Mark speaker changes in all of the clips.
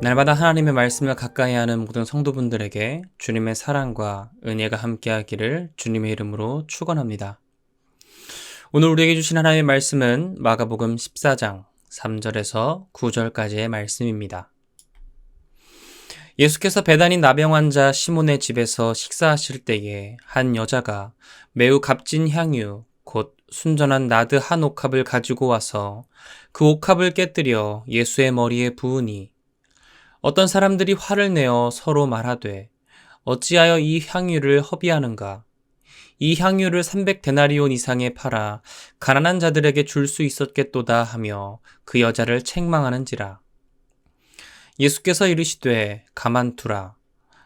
Speaker 1: 날마다 하나님의 말씀을 가까이 하는 모든 성도분들에게 주님의 사랑과 은혜가 함께하기를 주님의 이름으로 축원합니다. 오늘 우리에게 주신 하나님의 말씀은 마가복음 14장 3절에서 9절까지의 말씀입니다. 예수께서 베다니 나병 환자 시몬의 집에서 식사하실 때에 한 여자가 매우 값진 향유 곧 순전한 나드 한 옥합을 가지고 와서 그 옥합을 깨뜨려 예수의 머리에 부으니 어떤 사람들이 화를 내어 서로 말하되 어찌하여 이 향유를 허비하는가? 이 향유를 300데나리온 이상에 팔아 가난한 자들에게 줄 수 있었겠도다 하며 그 여자를 책망하는지라. 예수께서 이르시되 가만두라.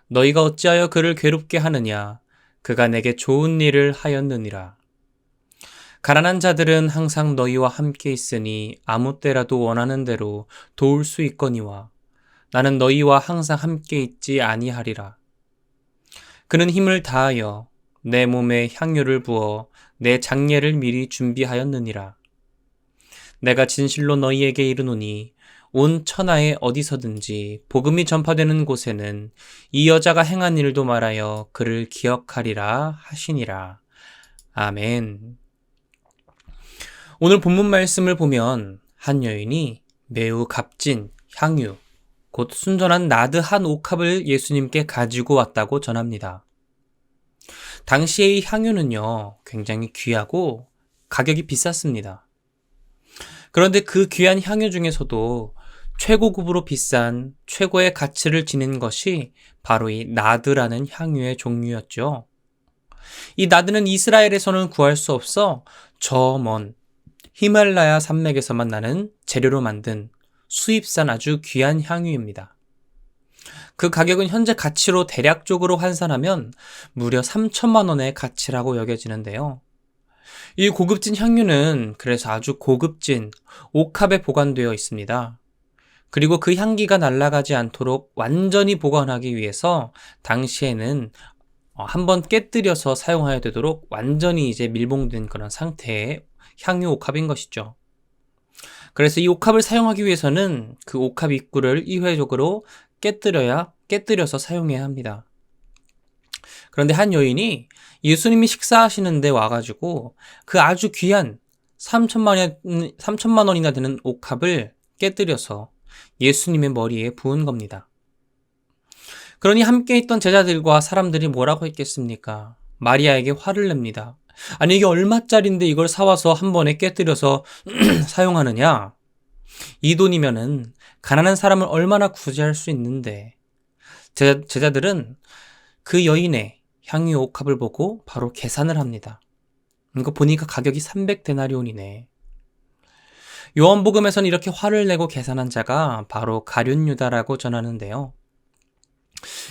Speaker 1: 너희가 어찌하여 그를 괴롭게 하느냐? 그가 내게 좋은 일을 하였느니라. 가난한 자들은 항상 너희와 함께 있으니 아무 때라도 원하는 대로 도울 수 있거니와 나는 너희와 항상 함께 있지 아니하리라. 그는 힘을 다하여 내 몸에 향유를 부어 내 장례를 미리 준비하였느니라. 내가 진실로 너희에게 이르노니 온 천하에 어디서든지 복음이 전파되는 곳에는 이 여자가 행한 일도 말하여 그를 기억하리라 하시니라. 아멘. 오늘 본문 말씀을 보면 한 여인이 매우 값진 향유 곧 순전한 나드 한 옥합을 예수님께 가지고 왔다고 전합니다. 당시의 이 향유는요, 굉장히 귀하고 가격이 비쌌습니다. 그런데 그 귀한 향유 중에서도 최고급으로 비싼 최고의 가치를 지닌 것이 바로 이 나드라는 향유의 종류였죠. 이 나드는 이스라엘에서는 구할 수 없어 저 먼 히말라야 산맥에서만 나는 재료로 만든 수입산 아주 귀한 향유입니다. 그 가격은 현재 가치로 대략적으로 환산하면 무려 3천만 원의 가치라고 여겨지는데요. 이 고급진 향유는 그래서 아주 고급진 옥합에 보관되어 있습니다. 그리고 그 향기가 날아가지 않도록 완전히 보관하기 위해서 당시에는 한번 깨뜨려서 사용해야 되도록 완전히 이제 밀봉된 그런 상태의 향유 옥합인 것이죠. 그래서 이 옥합을 사용하기 위해서는 그 옥합 입구를 이회적으로 깨뜨려서 사용해야 합니다. 그런데 한 여인이 예수님이 식사하시는데 와가지고 그 아주 귀한 3천만 원이나 되는 옥합을 깨뜨려서 예수님의 머리에 부은 겁니다. 그러니 함께 있던 제자들과 사람들이 뭐라고 했겠습니까? 마리아에게 화를 냅니다. 아니 이게 얼마짜린데 이걸 사와서 한 번에 깨뜨려서 사용하느냐? 이 돈이면은 가난한 사람을 얼마나 구제할 수 있는데. 제자들은 그 여인의 향유 옥합을 보고 바로 계산을 합니다. 이거 보니까 가격이 300데나리온이네. 요한복음에서는 이렇게 화를 내고 계산한 자가 바로 가룟 유다라고 전하는데요.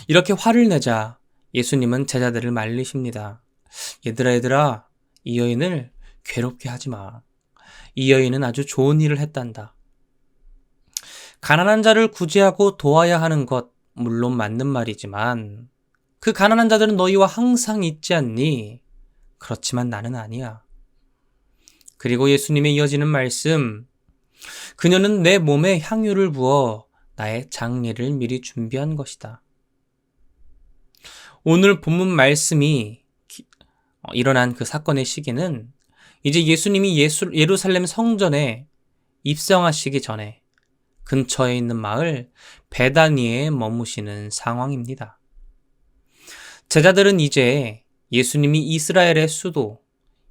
Speaker 1: 이렇게 화를 내자 예수님은 제자들을 말리십니다. 얘들아, 이 여인을 괴롭게 하지 마. 이 여인은 아주 좋은 일을 했단다. 가난한 자를 구제하고 도와야 하는 것, 물론 맞는 말이지만 그 가난한 자들은 너희와 항상 있지 않니? 그렇지만 나는 아니야. 그리고 예수님의 이어지는 말씀, 그녀는 내 몸에 향유를 부어 나의 장례를 미리 준비한 것이다. 오늘 본문 말씀이 일어난 그 사건의 시기는 이제 예수님이 예루살렘 성전에 입성하시기 전에 근처에 있는 마을 베다니에 머무시는 상황입니다. 제자들은 이제 예수님이 이스라엘의 수도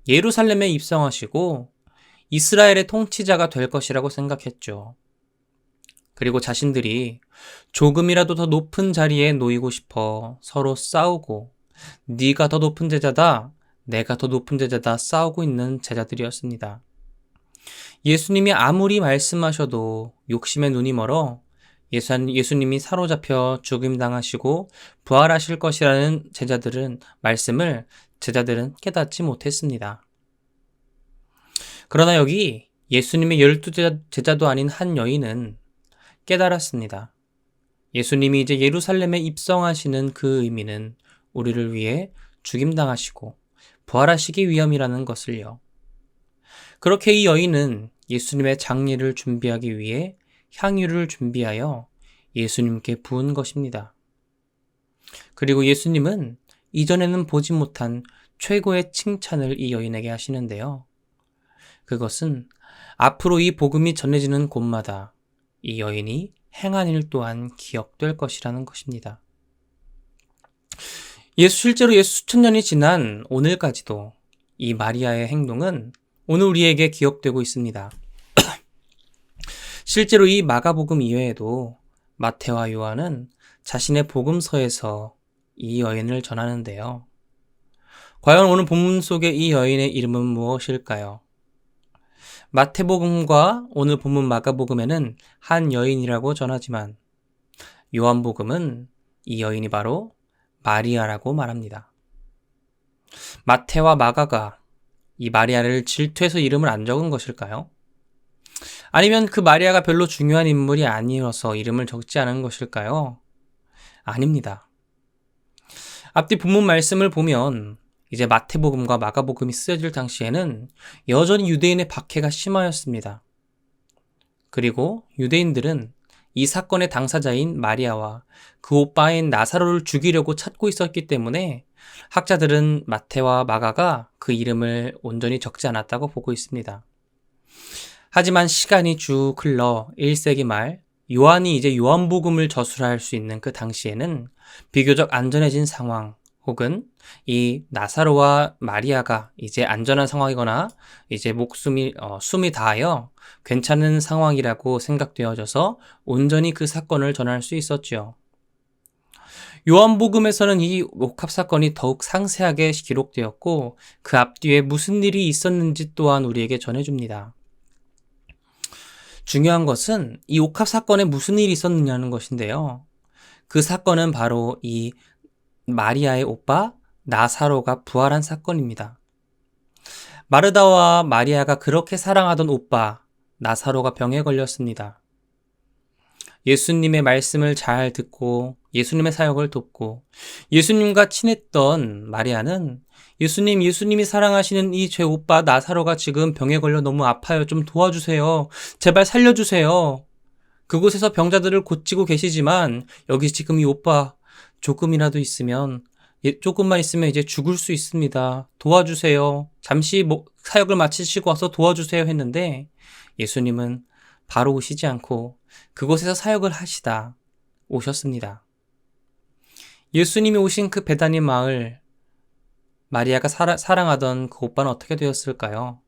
Speaker 1: 예루살렘에 입성하시고 이스라엘의 통치자가 될 것이라고 생각했죠. 그리고 자신들이 조금이라도 더 높은 자리에 놓이고 싶어 서로 싸우고 네가 더 높은 제자다, 내가 더 높은 제자다 싸우고 있는 제자들이었습니다. 예수님이 아무리 말씀하셔도 욕심에 눈이 멀어 예수님이 사로잡혀 죽임당하시고 부활하실 것이라는 말씀을 제자들은 깨닫지 못했습니다. 그러나 여기 예수님의 12제자도 아닌 한 여인은 깨달았습니다. 예수님이 이제 예루살렘에 입성하시는 그 의미는 우리를 위해 죽임당하시고 부활하시기 위함이라는 것을요. 그렇게 이 여인은 예수님의 장례를 준비하기 위해 향유를 준비하여 예수님께 부은 것입니다. 그리고 예수님은 이전에는 보지 못한 최고의 칭찬을 이 여인에게 하시는데요. 그것은 앞으로 이 복음이 전해지는 곳마다 이 여인이 행한 일 또한 기억될 것이라는 것입니다. 실제로 예수 수천 년이 지난 오늘까지도 이 마리아의 행동은 오늘 우리에게 기억되고 있습니다. 실제로 이 마가복음 이외에도 마태와 요한은 자신의 복음서에서 이 여인을 전하는데요. 과연 오늘 본문 속의 이 여인의 이름은 무엇일까요? 마태복음과 오늘 본문 마가복음에는 한 여인이라고 전하지만 요한복음은 이 여인이 바로 마리아라고 말합니다. 마태와 마가가 이 마리아를 질투해서 이름을 안 적은 것일까요? 아니면 그 마리아가 별로 중요한 인물이 아니어서 이름을 적지 않은 것일까요? 아닙니다. 앞뒤 본문 말씀을 보면 이제 마태복음과 마가복음이 쓰여질 당시에는 여전히 유대인의 박해가 심하였습니다. 그리고 유대인들은 이 사건의 당사자인 마리아와 그 오빠인 나사로를 죽이려고 찾고 있었기 때문에 학자들은 마태와 마가가 그 이름을 온전히 적지 않았다고 보고 있습니다. 하지만 시간이 쭉 흘러 1세기 말 요한이 이제 요한복음을 저술할 수 있는 그 당시에는 비교적 안전해진 상황 혹은 이 나사로와 마리아가 이제 안전한 상황이거나 이제 숨이 다하여 괜찮은 상황이라고 생각되어져서 온전히 그 사건을 전할 수 있었죠. 요한복음에서는 이 옥합 사건이 더욱 상세하게 기록되었고 그 앞뒤에 무슨 일이 있었는지 또한 우리에게 전해줍니다. 중요한 것은 이 옥합 사건에 무슨 일이 있었느냐는 것인데요. 그 사건은 바로 이 마리아의 오빠 나사로가 부활한 사건입니다. 마르다와 마리아가 그렇게 사랑하던 오빠 나사로가 병에 걸렸습니다. 예수님의 말씀을 잘 듣고 예수님의 사역을 돕고 예수님과 친했던 마리아는 예수님이 사랑하시는 이 제 오빠 나사로가 지금 병에 걸려 너무 아파요. 좀 도와주세요. 제발 살려주세요. 그곳에서 병자들을 고치고 계시지만 여기 지금 이 오빠 조금만 있으면 이제 죽을 수 있습니다. 도와주세요. 잠시 사역을 마치시고 와서 도와주세요 했는데 예수님은 바로 오시지 않고 그곳에서 사역을 하시다 오셨습니다. 예수님이 오신 그 베다니 마을, 마리아가 사랑하던 그 오빠는 어떻게 되었을까요?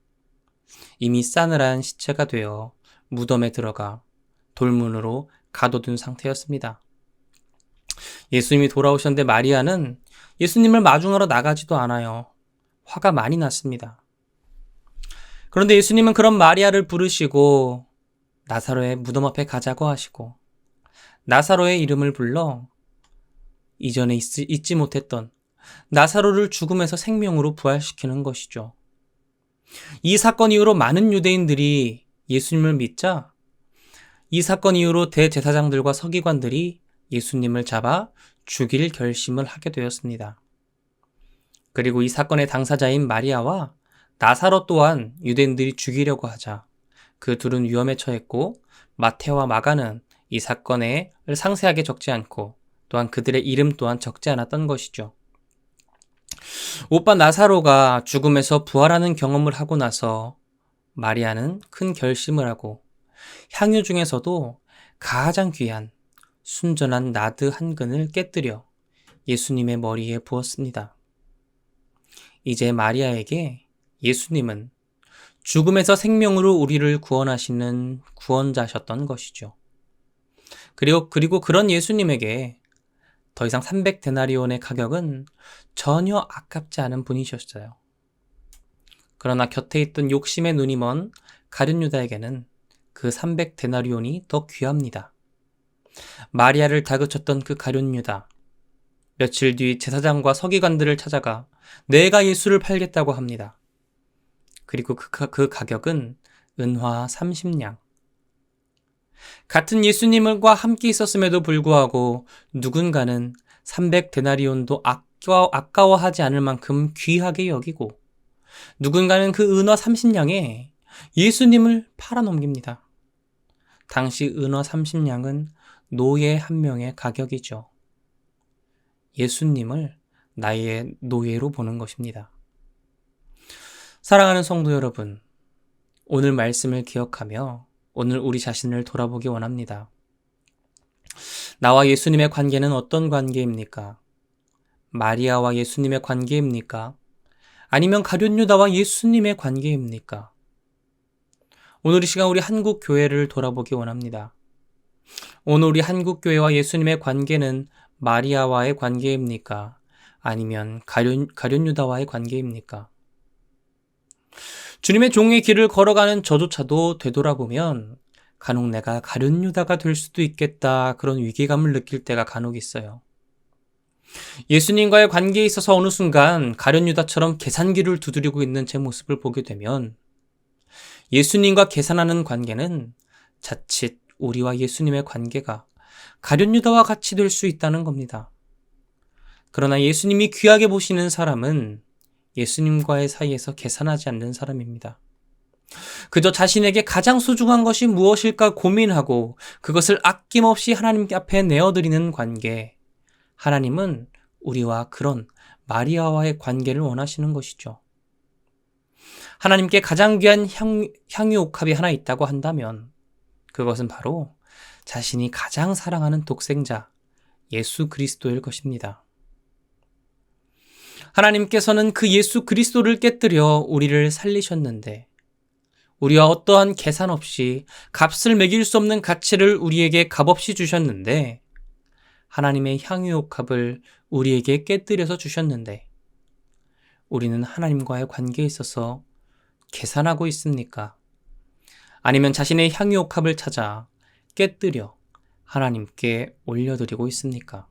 Speaker 1: 이미 싸늘한 시체가 되어 무덤에 들어가 돌문으로 가둬둔 상태였습니다. 예수님이 돌아오셨는데 마리아는 예수님을 마중하러 나가지도 않아요. 화가 많이 났습니다. 그런데 예수님은 그런 마리아를 부르시고 나사로의 무덤 앞에 가자고 하시고 나사로의 이름을 불러 이전에 잊지 못했던 나사로를 죽음에서 생명으로 부활시키는 것이죠. 이 사건 이후로 많은 유대인들이 예수님을 믿자 이 사건 이후로 대제사장들과 서기관들이 예수님을 잡아 죽일 결심을 하게 되었습니다. 그리고 이 사건의 당사자인 마리아와 나사로 또한 유대인들이 죽이려고 하자 그 둘은 위험에 처했고 마태와 마가는 이 사건을 상세하게 적지 않고 또한 그들의 이름 또한 적지 않았던 것이죠. 오빠 나사로가 죽음에서 부활하는 경험을 하고 나서 마리아는 큰 결심을 하고 향유 중에서도 가장 귀한 순전한 나드 한 근을 깨뜨려 예수님의 머리에 부었습니다. 이제 마리아에게 예수님은 죽음에서 생명으로 우리를 구원하시는 구원자셨던 것이죠. 그리고 그런 예수님에게 더 이상 300데나리온의 가격은 전혀 아깝지 않은 분이셨어요. 그러나 곁에 있던 욕심의 눈이 먼 가룟 유다에게는 그 300데나리온이 더 귀합니다. 마리아를 다그쳤던 그 가룟 유다. 며칠 뒤 제사장과 서기관들을 찾아가 내가 예수를 팔겠다고 합니다. 그리고 그 가격은 은화 30냥. 같은 예수님과 함께 있었음에도 불구하고 누군가는 300데나리온도 아까워하지 않을 만큼 귀하게 여기고 누군가는 그 은화 30냥에 예수님을 팔아넘깁니다. 당시 은화 30냥은 노예 한 명의 가격이죠. 예수님을 나의 노예로 보는 것입니다. 사랑하는 성도 여러분, 오늘 말씀을 기억하며 오늘 우리 자신을 돌아보기 원합니다. 나와 예수님의 관계는 어떤 관계입니까? 마리아와 예수님의 관계입니까? 아니면 가룟 유다와 예수님의 관계입니까? 오늘 이 시간 우리 한국 교회를 돌아보기 원합니다. 오늘 우리 한국 교회와 예수님의 관계는 마리아와의 관계입니까? 아니면 가룟 유다와의 관계입니까? 주님의 종의 길을 걸어가는 저조차도 되돌아보면 간혹 내가 가룟 유다가 될 수도 있겠다, 그런 위기감을 느낄 때가 간혹 있어요. 예수님과의 관계에 있어서 어느 순간 가룟 유다처럼 계산기를 두드리고 있는 제 모습을 보게 되면 예수님과 계산하는 관계는 자칫 우리와 예수님의 관계가 가룟 유다와 같이 될 수 있다는 겁니다. 그러나 예수님이 귀하게 보시는 사람은 예수님과의 사이에서 계산하지 않는 사람입니다. 그저 자신에게 가장 소중한 것이 무엇일까 고민하고 그것을 아낌없이 하나님 앞에 내어드리는 관계. 하나님은 우리와 그런 마리아와의 관계를 원하시는 것이죠. 하나님께 가장 귀한 향유 옥합이 하나 있다고 한다면 그것은 바로 자신이 가장 사랑하는 독생자 예수 그리스도일 것입니다. 하나님께서는 그 예수 그리스도를 깨뜨려 우리를 살리셨는데 우리와 어떠한 계산 없이 값을 매길 수 없는 가치를 우리에게 값없이 주셨는데 하나님의 향유 옥합을 우리에게 깨뜨려서 주셨는데 우리는 하나님과의 관계에 있어서 계산하고 있습니까? 아니면 자신의 향유 옥합을 찾아 깨뜨려 하나님께 올려드리고 있습니까?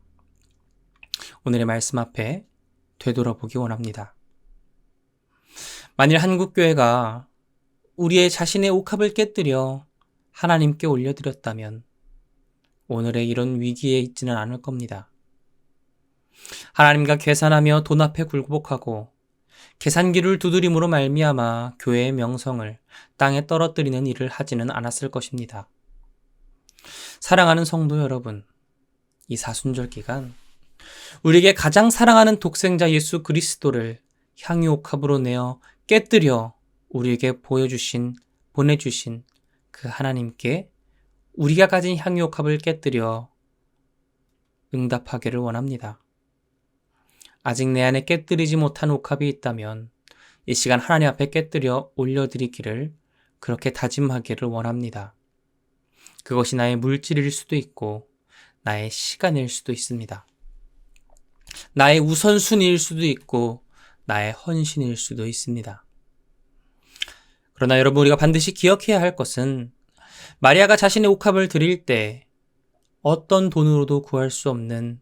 Speaker 1: 오늘의 말씀 앞에 되돌아보기 원합니다. 만일 한국교회가 우리의 자신의 옥합을 깨뜨려 하나님께 올려드렸다면 오늘의 이런 위기에 있지는 않을 겁니다. 하나님과 계산하며 돈 앞에 굴복하고 계산기를 두드림으로 말미암아 교회의 명성을 땅에 떨어뜨리는 일을 하지는 않았을 것입니다. 사랑하는 성도 여러분, 이 사순절 기간 우리에게 가장 사랑하는 독생자 예수 그리스도를 향유 옥합으로 내어 깨뜨려 우리에게 보내주신 그 하나님께 우리가 가진 향유 옥합을 깨뜨려 응답하기를 원합니다. 아직 내 안에 깨뜨리지 못한 옥합이 있다면 이 시간 하나님 앞에 깨뜨려 올려드리기를 그렇게 다짐하기를 원합니다. 그것이 나의 물질일 수도 있고 나의 시간일 수도 있습니다. 나의 우선순위일 수도 있고 나의 헌신일 수도 있습니다. 그러나 여러분, 우리가 반드시 기억해야 할 것은 마리아가 자신의 옥합을 드릴 때 어떤 돈으로도 구할 수 없는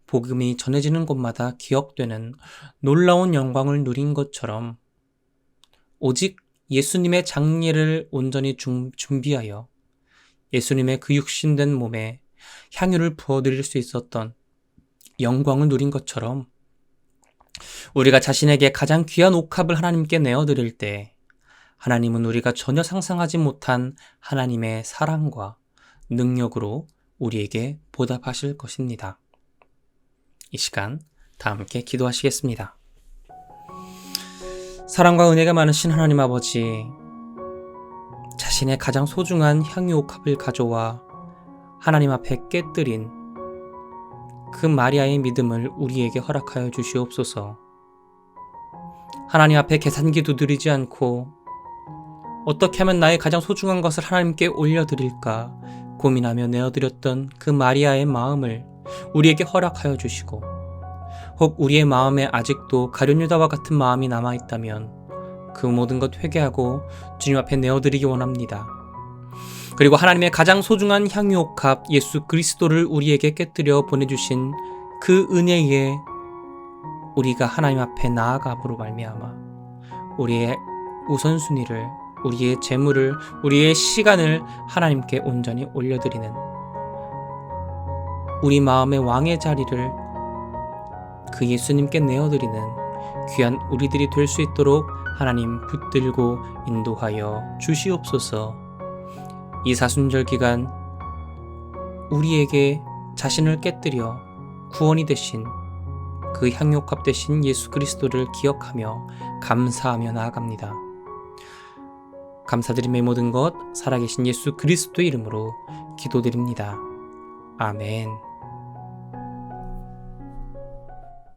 Speaker 1: 복음이 전해지는 곳마다 기억되는 놀라운 영광을 누린 것처럼 오직 예수님의 장례를 온전히 준비하여 예수님의 그 육신된 몸에 향유를 부어드릴 수 있었던 영광을 누린 것처럼 우리가 자신에게 가장 귀한 옥합을 하나님께 내어드릴 때 하나님은 우리가 전혀 상상하지 못한 하나님의 사랑과 능력으로 우리에게 보답하실 것입니다. 이 시간 다 함께 기도하시겠습니다. 사랑과 은혜가 많으신 하나님 아버지, 자신의 가장 소중한 향유 옥합을 가져와 하나님 앞에 깨뜨린 그 마리아의 믿음을 우리에게 허락하여 주시옵소서. 하나님 앞에 계산기 두드리지 않고 어떻게 하면 나의 가장 소중한 것을 하나님께 올려드릴까 고민하며 내어드렸던 그 마리아의 마음을 우리에게 허락하여 주시고, 혹 우리의 마음에 아직도 가룟 유다와 같은 마음이 남아있다면 그 모든 것 회개하고 주님 앞에 내어드리기 원합니다. 그리고 하나님의 가장 소중한 향유 옥합 예수 그리스도를 우리에게 깨뜨려 보내주신 그 은혜에 우리가 하나님 앞에 나아감으로 말미암아 우리의 우선순위를, 우리의 재물을, 우리의 시간을 하나님께 온전히 올려드리는 우리 마음의 왕의 자리를 그 예수님께 내어드리는 귀한 우리들이 될 수 있도록 하나님 붙들고 인도하여 주시옵소서. 이 사순절 기간 우리에게 자신을 깨뜨려 구원이 되신 그 향유값 되신 예수 그리스도를 기억하며 감사하며 나아갑니다. 감사드림의 모든 것 살아계신 예수 그리스도의 이름으로 기도드립니다. 아멘.